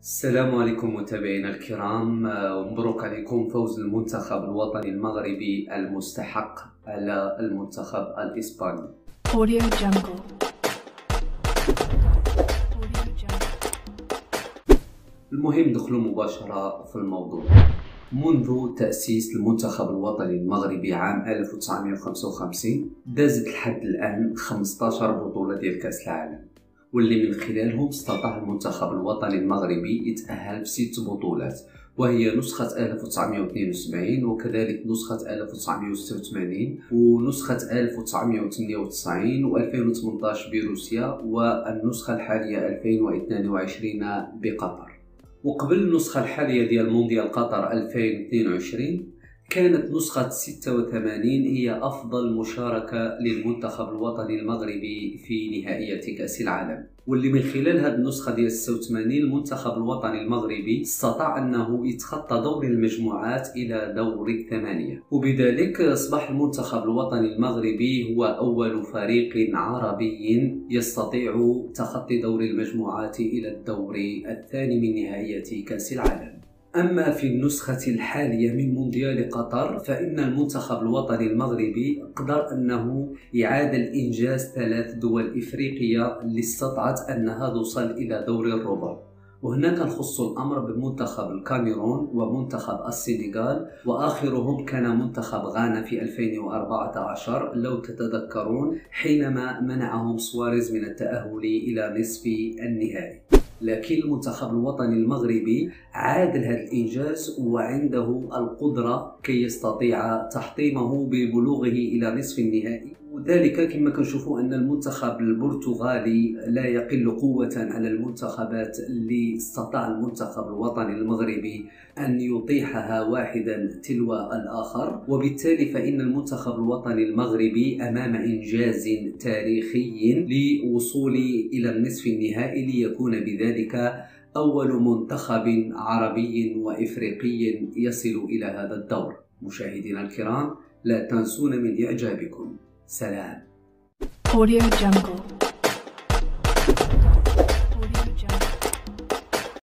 السلام عليكم متابعينا الكرام، ومبروك عليكم فوز المنتخب الوطني المغربي المستحق على المنتخب الإسباني. المهم ندخلوا مباشرة في الموضوع. منذ تأسيس المنتخب الوطني المغربي عام 1955 دازت لحد الآن 15 بطولة ديال كأس العالم، واللي من خلالهم استطاع المنتخب الوطني المغربي يتأهل ب6 بطولات، وهي نسخة 1972 وكذلك نسخة 1986 ونسخة 1998 و2018 بروسيا والنسخة الحالية 2022 بقطر. وقبل النسخة الحالية ديال مونديال قطر 2022 كانت نسخة 86 هي أفضل مشاركة للمنتخب الوطني المغربي في نهائيات كأس العالم، واللي من خلال هذه النسخة ديال 86 المنتخب الوطني المغربي استطاع أنه يتخطى دور المجموعات إلى دور الثمانية، وبذلك أصبح المنتخب الوطني المغربي هو أول فريق عربي يستطيع تخطي دور المجموعات إلى الدور الثاني من نهائيات كأس العالم. أما في النسخة الحالية من مونديال قطر فإن المنتخب الوطني المغربي قدر أنه يعادل إنجاز 3 دول إفريقية اللي استطاعت أنها توصل إلى دور الربع، وهنا كنخص الأمر بمنتخب الكاميرون ومنتخب السنغال، وآخرهم كان منتخب غانا في 2014 لو تتذكرون، حينما منعهم سواريز من التأهل إلى نصف النهائي. لكن المنتخب الوطني المغربي عادل هذا الإنجاز وعنده القدرة كي يستطيع تحطيمه ببلوغه إلى نصف النهائي، وذلك كما كنشوفوا أن المنتخب البرتغالي لا يقل قوة على المنتخبات اللي استطاع المنتخب الوطني المغربي أن يطيحها واحدا تلو الآخر، وبالتالي فإن المنتخب الوطني المغربي أمام إنجاز تاريخي لوصول إلى النصف النهائي، ليكون بذلك أول منتخب عربي وإفريقي يصل إلى هذا الدور. مشاهدينا الكرام، لا تنسون من إعجابكم. سلام.